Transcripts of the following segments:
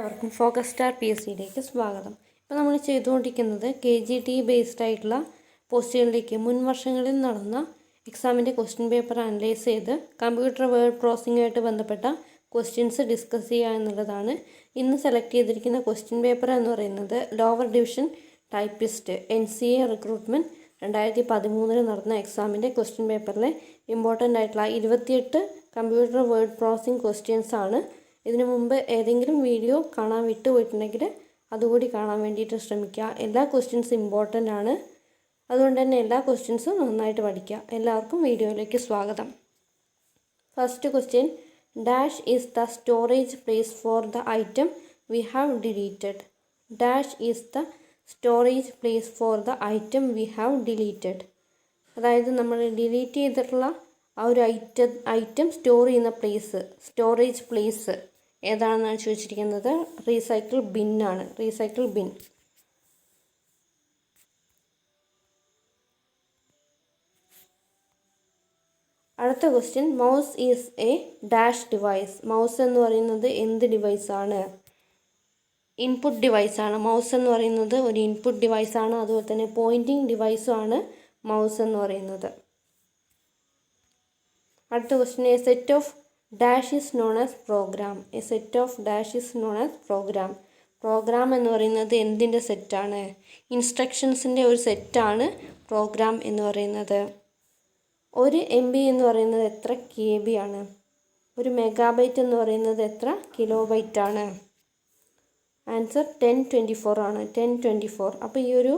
എല്ലാവർക്കും focus star PSCയിലേക്ക് സ്വാഗതം. ഇപ്പോൾ നമ്മൾ ചെയ്തുകൊണ്ടിരിക്കുന്നത് KGTE ബേസ്ഡ് ആയിട്ടുള്ള പോസ്റ്റുകളിലേക്ക് മുൻ വർഷങ്ങളിൽ നടന്ന എക്സാമിൻ്റെ ക്വസ്റ്റ്യൻ പേപ്പർ അനലൈസ് ചെയ്ത് കമ്പ്യൂട്ടർ വേർഡ് പ്രോസസ്സിങ്ങുമായിട്ട് ബന്ധപ്പെട്ട ക്വസ്റ്റ്യൻസ് ഡിസ്കസ് ചെയ്യുക എന്നുള്ളതാണ്. ഇന്ന് സെലക്ട് ചെയ്തിരിക്കുന്ന ക്വസ്റ്റ്യൻ പേപ്പർ എന്ന് പറയുന്നത് lower division typist NCA recruitment 2013 നടന്ന എക്സാമിൻ്റെ ക്വസ്റ്റ്യൻ പേപ്പറിലെ ഇമ്പോർട്ടൻ്റ് ആയിട്ടുള്ള 28 കമ്പ്യൂട്ടർ വേർഡ് പ്രോസസ്സിംഗ് ക്വസ്റ്റ്യൻസ് ആണ്. ഇതിനു മുമ്പ് ഏതെങ്കിലും വീഡിയോ കാണാൻ വിട്ടുപോയിട്ടുണ്ടെങ്കിൽ അതുകൂടി കാണാൻ വേണ്ടിയിട്ട് ശ്രമിക്കുക. എല്ലാ ക്വസ്റ്റ്യൻസും ഇമ്പോർട്ടൻ്റ് ആണ്, അതുകൊണ്ട് തന്നെ എല്ലാ ക്വസ്റ്റ്യൻസും നന്നായിട്ട് പഠിക്കുക. എല്ലാവർക്കും വീഡിയോയിലേക്ക് സ്വാഗതം. First question, dash is the storage place for the item we have deleted. Dash is the storage place for the item we have deleted. അതായത് നമ്മൾ ഡിലീറ്റ് ചെയ്തിട്ടുള്ള ആ ഒരു ഐറ്റം സ്റ്റോർ ചെയ്യുന്ന പ്ലേസ്, സ്റ്റോറേജ് പ്ലേസ് ഏതാണെന്നാണ് ചോദിച്ചിരിക്കുന്നത്. റീസൈക്കിൾ ബിൻ ആണ്. Recycle bin. അടുത്ത question, mouse is a dash device. Mouse എന്ന് പറയുന്നത് എന്ത് ഡിവൈസാണ്? ഇൻപുട്ട് ഡിവൈസാണ്. മൗസ് എന്ന് പറയുന്നത് ഒരു ഇൻപുട്ട് ഡിവൈസാണ്. അതുപോലെ തന്നെ പോയിൻറ്റിംഗ് ഡിവൈസും ആണ് മൗസ് എന്ന് പറയുന്നത്. അടുത്ത question, a set of dash is known as program. A set of dash is known as program. Program എന്ന് പറയുന്നത് എന്തിൻ്റെ സെറ്റാണ്? ഇൻസ്ട്രക്ഷൻസിൻ്റെ ഒരു സെറ്റാണ് പ്രോഗ്രാം എന്ന് പറയുന്നത്. ഒരു MB എന്ന് പറയുന്നത് എത്ര KB ആണ്? ഒരു മെഗാബൈറ്റ് എന്ന് പറയുന്നത് എത്ര കിലോബൈറ്റ് ആണ്? ആൻസർ 1024 ആണ്. 1024. അപ്പോൾ ഈ ഒരു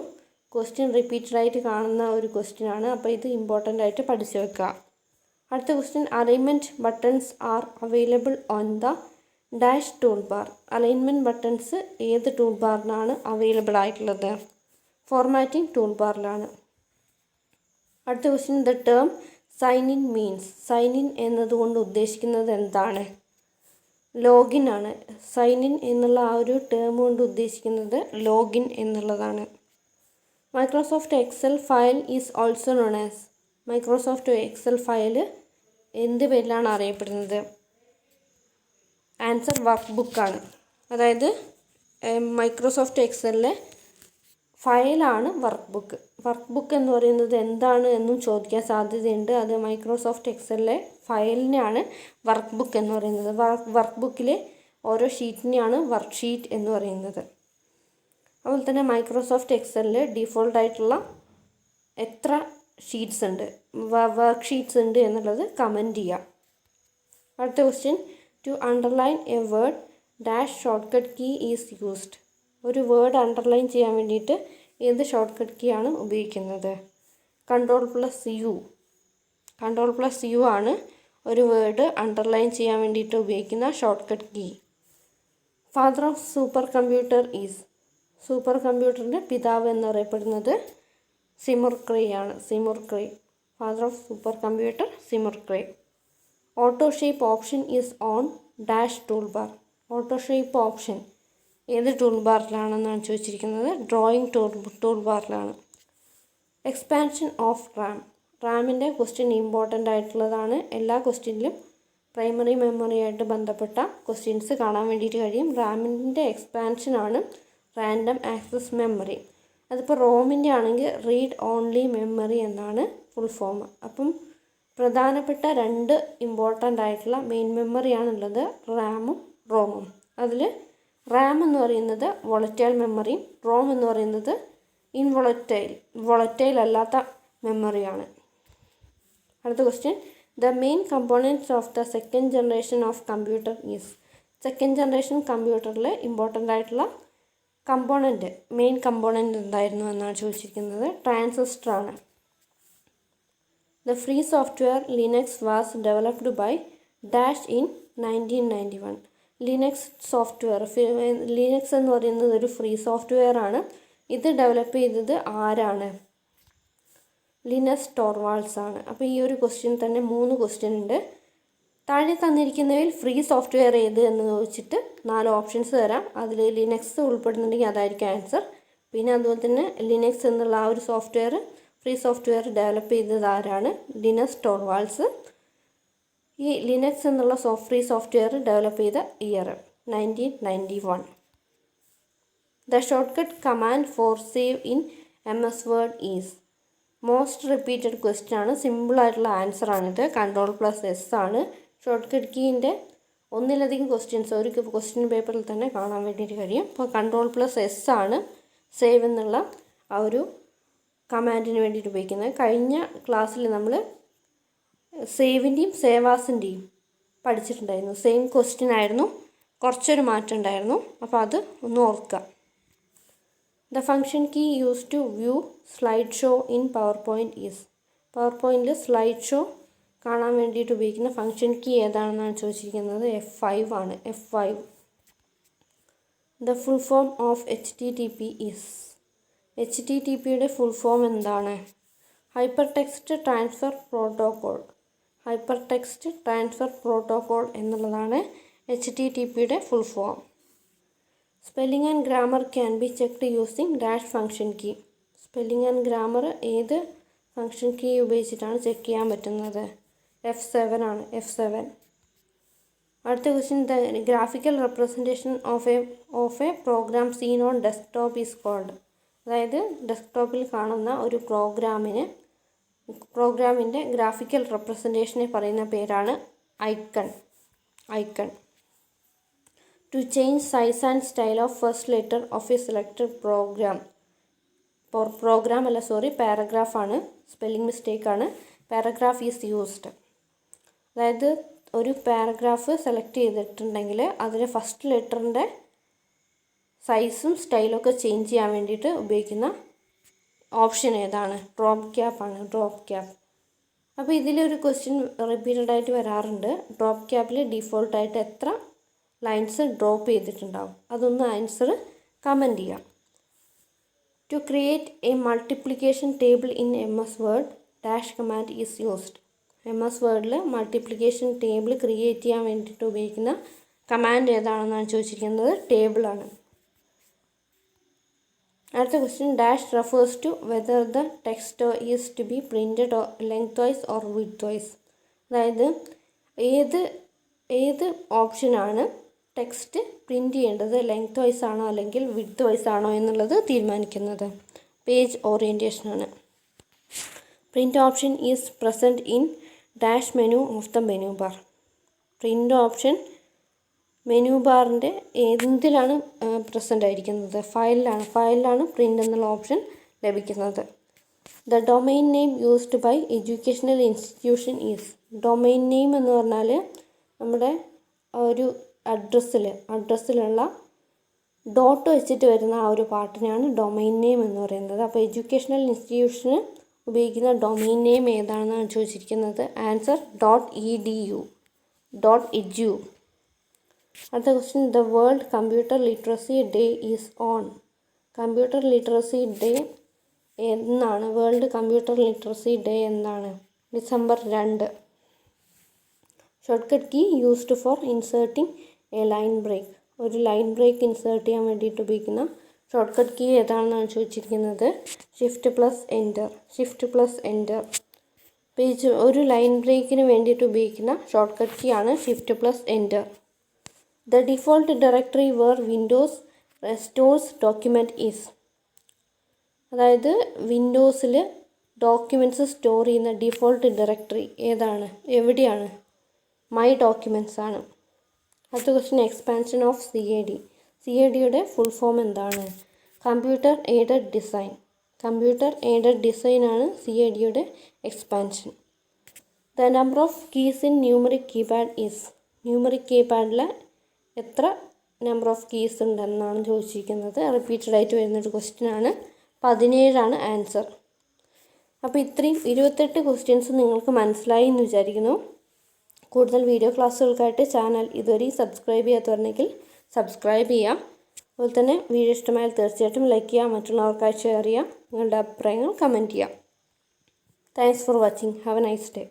ക്വസ്റ്റ്യൻ റിപ്പീറ്റഡ് ആയിട്ട് കാണുന്ന ഒരു ക്വസ്റ്റ്യൻ ആണ്. അപ്പോൾ ഇത് ഇമ്പോർട്ടൻ്റ് ആയിട്ട് പഠിച്ചു വെക്കുക. അടുത്ത question, alignment buttons are available on the dash tool bar. Alignment buttons ഏത് ടൂൾ ബാറിനാണ് അവൈലബിൾ ആയിട്ടുള്ളത്? ഫോർമാറ്റിംഗ് ടൂൾ ബാറിലാണ്. അടുത്ത question, the term sign in means. Sign in എന്നതുകൊണ്ട് ഉദ്ദേശിക്കുന്നത് എന്താണ്? ലോഗിൻ ആണ്. സൈൻ ഇൻ എന്നുള്ള ആ ഒരു ടേം കൊണ്ട് ഉദ്ദേശിക്കുന്നത് ലോഗിൻ എന്നുള്ളതാണ്. Microsoft Excel file is also known as. Microsoft Excel file എന്ത് പേരിലാണ് അറിയപ്പെടുന്നത്? ആൻസർ വർക്ക് ബുക്കാണ്. അതായത് മൈക്രോസോഫ്റ്റ് എക്സലിലെ ഫയലാണ് വർക്ക് ബുക്ക്. വർക്ക് ബുക്ക് എന്ന് പറയുന്നത് എന്താണ് എന്നും ചോദിക്കാൻ സാധ്യതയുണ്ട്. അത് മൈക്രോസോഫ്റ്റ് എക്സലിലെ ഫയലിനെയാണ് വർക്ക് ബുക്ക് എന്ന് പറയുന്നത്. വർക്ക് ബുക്കിലെ ഓരോ ഷീറ്റിനെയാണ് വർക്ക് ഷീറ്റ് എന്ന് പറയുന്നത്. അതുപോലെ തന്നെ മൈക്രോസോഫ്റ്റ് എക്സലിൽ ഡീഫോൾട്ടായിട്ടുള്ള എത്ര ഷീറ്റ്സ് ഉണ്ട്, വർക്ക് ഷീറ്റ്സ് ഉണ്ട് എന്നുള്ളത് കമൻറ്റ് ചെയ്യുക. അടുത്ത question, to underline a word dash short cut key is used. ഒരു വേർഡ് അണ്ടർലൈൻ ചെയ്യാൻ വേണ്ടിയിട്ട് ഏത് ഷോർട്ട് കട്ട് കീ ആണ് ഉപയോഗിക്കുന്നത്? Ctrl+U. Ctrl+U ആണ് ഒരു വേർഡ് അണ്ടർലൈൻ ചെയ്യാൻ വേണ്ടിയിട്ട് ഉപയോഗിക്കുന്ന short cut key. Father of super computer is. Super കമ്പ്യൂട്ടറിൻ്റെ പിതാവ് എന്നറിയപ്പെടുന്നത് സിമുർ ക്രേ ആണ്. Seymour Cray. Father of super computer Seymour Cray. Auto shape option is on dash tool bar. Auto shape option ഏത് tool ബാറിലാണെന്നാണ് ചോദിച്ചിരിക്കുന്നത്. Drawing tool ബാറിലാണ്. Expansion of RAM. റാമിൻ്റെ question important ആയിട്ടുള്ളതാണ്. എല്ലാ ക്വസ്റ്റ്യനിലും പ്രൈമറി മെമ്മറിയായിട്ട് ബന്ധപ്പെട്ട ക്വസ്റ്റ്യൻസ് കാണാൻ വേണ്ടിയിട്ട് കഴിയും. റാമിൻ്റെ എക്സ്പാൻഷനാണ് റാൻഡം ആക്സസ് മെമ്മറി. അതിപ്പോൾ റോമിൻ്റെ ആണെങ്കിൽ റീഡ് ഓൺലി മെമ്മറി എന്നാണ് ഫുൾ ഫോം. അപ്പം പ്രധാനപ്പെട്ട രണ്ട് ഇമ്പോർട്ടൻ്റ് ആയിട്ടുള്ള മെയിൻ മെമ്മറിയാണുള്ളത്, റാമും റോമും. അതിൽ റാം എന്ന് പറയുന്നത് വോളറ്റൈൽ മെമ്മറിയും റോം എന്ന് പറയുന്നത് വോളറ്റൈൽ അല്ലാത്ത മെമ്മറിയാണ്. അടുത്ത question, the main components of the second generation of computer is. Second generation കമ്പ്യൂട്ടറിൽ ഇമ്പോർട്ടൻ്റ് ആയിട്ടുള്ള കമ്പോണൻറ്റ്, മെയിൻ കമ്പോണൻറ്റ് എന്തായിരുന്നു എന്നാണ് ചോദിച്ചിരിക്കുന്നത്. ട്രാൻസിസ്റ്റർ ആണ്. The free software Linux was developed by dash in 1991. Linux software, Linux എന്ന് പറയുന്നത് ഒരു ഫ്രീ സോഫ്റ്റ്വെയർ ആണ്. ഇത് ഡെവലപ്പ് ചെയ്തത് ആരാണ്? ലിനസ് ടോർവാൾഡ്സ് ആണ്. അപ്പോൾ ഈ ഒരു ക്വസ്റ്റ്യൻ തന്നെ 3 ക്വസ്റ്റ്യൻ ഉണ്ട്. താഴെ തന്നിരിക്കുന്നവയിൽ ഫ്രീ സോഫ്റ്റ്വെയർ ഏത് എന്ന് ചോദിച്ചിട്ട് 4 ഓപ്ഷൻസ് തരാം. അതിൽ ലിനക്സ് ഉൾപ്പെടുന്നുണ്ടെങ്കിൽ അതായിരിക്കും ആൻസർ. പിന്നെ അതുപോലെ തന്നെ ലിനക്സ് എന്നുള്ള ആ ഒരു സോഫ്റ്റ്വെയർ, ഫ്രീ സോഫ്റ്റ്വെയർ ഡെവലപ്പ് ചെയ്തത് ആരാണ്? ലിനസ് ടോർവാൾഡ്സ്. ഈ ലിനക്സ് എന്നുള്ള ഫ്രീ സോഫ്റ്റ്വെയർ ഡെവലപ്പ് ചെയ്ത year 1991. The shortcut command for save in MS Word is. Most repeated question ആണ്, സിമ്പിളായിട്ടുള്ള ആൻസർ ആണിത്. Ctrl+S ആണ്. ഷോർട്ട് കട്ട് കീൻ്റെ ഒന്നിലധികം ക്വസ്റ്റ്യൻസ് ഒരു ക്വസ്റ്റ്യൻ പേപ്പറിൽ തന്നെ കാണാൻ വേണ്ടിയിട്ട് കഴിയും. അപ്പോൾ Ctrl+S ആണ് സേവ് എന്നുള്ള ആ ഒരു കമാൻഡിന് വേണ്ടിയിട്ട് ഉപയോഗിക്കുന്നത്. കഴിഞ്ഞ ക്ലാസ്സിൽ നമ്മൾ സേവിൻ്റെയും സേവാസിൻ്റെയും പഠിച്ചിട്ടുണ്ടായിരുന്നു. സെയിം ക്വസ്റ്റ്യൻ ആയിരുന്നു, കുറച്ചൊരു മാറ്റം ഉണ്ടായിരുന്നു. അപ്പോൾ അത് ഒന്ന് ഓർക്കുക. The function key used to view slideshow in PowerPoint is. PowerPointൽ സ്ലൈഡ് ഷോ കാണാൻ വേണ്ടിയിട്ട് ഉപയോഗിക്കുന്ന ഫംഗ്ഷൻ കീ ഏതാണെന്നാണ് ചോദിച്ചിരിക്കുന്നത്. F5 ആണ്. F5. The full form of HTTP is. HTTPയുടെ ഫുൾ ഫോം എന്താണ്? Hypertext transfer protocol. Hypertext transfer protocol എന്നുള്ളതാണ് HTTPയുടെ full form. Spelling and grammar can be checked using dash function key. Spelling and grammar ഏത് function key ഉപയോഗിച്ചിട്ടാണ് check ചെയ്യാൻ പറ്റുന്നത്? F7 ആണ്. F7. അടുത്ത question, the graphical representation of a program seen on desktop is called. അതായത് ഡെസ്ക്ടോപ്പിൽ കാണുന്ന ഒരു പ്രോഗ്രാമിൻ്റെ ഗ്രാഫിക്കൽ റെപ്രസെൻറ്റേഷനെ പറയുന്ന പേരാണ് icon. To change size and style of first letter of a selected program. Paragraph ആണ്. സ്പെല്ലിംഗ് മിസ്റ്റേക്ക് ആണ്. Paragraph is used. അതായത് ഒരു പാരഗ്രാഫ് സെലക്ട് ചെയ്തിട്ടുണ്ടെങ്കിൽ അതിലെ ഫസ്റ്റ് ലെറ്ററിൻ്റെ സൈസും സ്റ്റൈലൊക്കെ ചേഞ്ച് ചെയ്യാൻ വേണ്ടിയിട്ട് ഉപയോഗിക്കുന്ന ഓപ്ഷൻ ഏതാണ്? ഡ്രോപ്പ് ക്യാപ്പ് ആണ്. Drop cap. അപ്പോൾ ഇതിലൊരു ക്വസ്റ്റ്യൻ റിപ്പീറ്റഡ് ആയിട്ട് വരാറുണ്ട്. ഡ്രോപ്പ് ക്യാപ്പിൽ ഡിഫോൾട്ടായിട്ട് എത്ര ലൈൻസ് ഡ്രോപ്പ് ചെയ്തിട്ടുണ്ടാവും? അതൊന്ന് ആൻസർ കമൻറ്റ് ചെയ്യാം. To create a multiplication table in MS Word dash command is used. MS Wordൽ മൾട്ടിപ്ലിക്കേഷൻ ടേബിൾ ക്രിയേറ്റ് ചെയ്യാൻ വേണ്ടിയിട്ട് ഉപയോഗിക്കുന്ന കമാൻഡ് ഏതാണെന്നാണ് ചോദിച്ചിരിക്കുന്നത്. ടേബിളാണ്. അടുത്ത question, dash refers to whether the text is to be printed length wise or width wise. അതായത് ഏത് ഓപ്ഷനാണ് ടെക്സ്റ്റ് പ്രിൻറ്റ് ചെയ്യേണ്ടത്, ലെങ്ത് വൈസ് ആണോ അല്ലെങ്കിൽ വിഡ്ത്ത് വൈസ് ആണോ എന്നുള്ളത് തീരുമാനിക്കുന്നത് പേജ് ഓറിയൻറ്റേഷനാണ്. Print option is present in dash menu of the menu bar. Print option menu ബാറിൻ്റെ എന്തിലാണ് പ്രസൻ്റ് ആയിരിക്കുന്നത്? ഫയലിലാണ് പ്രിൻ്റ് എന്നുള്ള ഓപ്ഷൻ ലഭിക്കുന്നത്. The domain name used by educational institution is. Domain name എന്ന് പറഞ്ഞാൽ നമ്മുടെ ഒരു അഡ്രസ്സിലുള്ള ഡോട്ട് വെച്ചിട്ട് വരുന്ന ആ ഒരു പാർട്ടിനാണ് ഡൊമൈൻ നെയിം എന്ന് പറയുന്നത്. അപ്പോൾ എഡ്യൂക്കേഷണൽ ഇൻസ്റ്റിറ്റ്യൂഷന് ഉപയോഗിക്കുന്ന ഡൊമൈൻ നെയിം ഏതാണെന്നാണ് ചോദിച്ചിരിക്കുന്നത്. Answer .edu. അടുത്ത question, the world computer literacy day is on. Computer literacy day എന്നാണ്? വേൾഡ് കമ്പ്യൂട്ടർ ലിറ്ററസി ഡേ എന്നാണ്? December 2. Short cut key used for inserting a line break. ഒരു ലൈൻ ബ്രേക്ക് ഇൻസേർട്ട് ചെയ്യാൻ വേണ്ടിയിട്ട് ഉപയോഗിക്കുന്ന short cut key ഏതാണെന്നാണ് ചോദിച്ചിരിക്കുന്നത്. Shift+Enter. Page ഒരു line ബ്രേക്കിന് വേണ്ടിയിട്ട് ഉപയോഗിക്കുന്ന ഷോർട്ട് കട്ട് കീ ആണ് Shift+Enter. The default directory where Windows stores document is. അതായത് വിൻഡോസിൽ ഡോക്യുമെൻറ്റ്സ് സ്റ്റോർ ചെയ്യുന്ന ഡിഫോൾട്ട് ഡയറക്ടറി ഏതാണ്? എവിടെയാണ്? മൈ ഡോക്യുമെൻറ്റ്സ് ആണ്. അടുത്ത ക്വസ്റ്റ്യൻ, എക്സ്പാൻഷൻ ഓഫ് CAD. CADയുടെ ഫുൾ ഫോം എന്താണ്? Computer aided design. Computer aided design ആണ് CADയുടെ expansion. The number of keys in numeric keypad is. Numeric കീപാഡിൽ എത്ര നമ്പർ ഓഫ് കീസ് ഉണ്ടെന്നാണ് ചോദിച്ചിരിക്കുന്നത്. റിപ്പീറ്റഡ് ആയിട്ട് വരുന്നൊരു ക്വസ്റ്റ്യൻ ആണ്. 17 ആണ് ആൻസർ. അപ്പോൾ ഇത്രയും 28 ക്വസ്റ്റ്യൻസ് നിങ്ങൾക്ക് മനസ്സിലായി എന്ന് വിചാരിക്കുന്നു. കൂടുതൽ വീഡിയോ ക്ലാസ്സുകൾക്കായിട്ട് ചാനൽ ഇതുവരെ സബ്സ്ക്രൈബ് ചെയ്യാത്തവരുണ്ടെങ്കിൽ സബ്സ്ക്രൈബ് ചെയ്യുക. അതുപോലെ തന്നെ വീഡിയോ ഇഷ്ടമായാൽ തീർച്ചയായിട്ടും ലൈക്ക് ചെയ്യുക, മറ്റുള്ളവർക്കായി ഷെയർ ചെയ്യുക, നിങ്ങളുടെ അഭിപ്രായങ്ങൾ കമൻറ്റ് ചെയ്യുക. Thanks for watching. Have A nice day.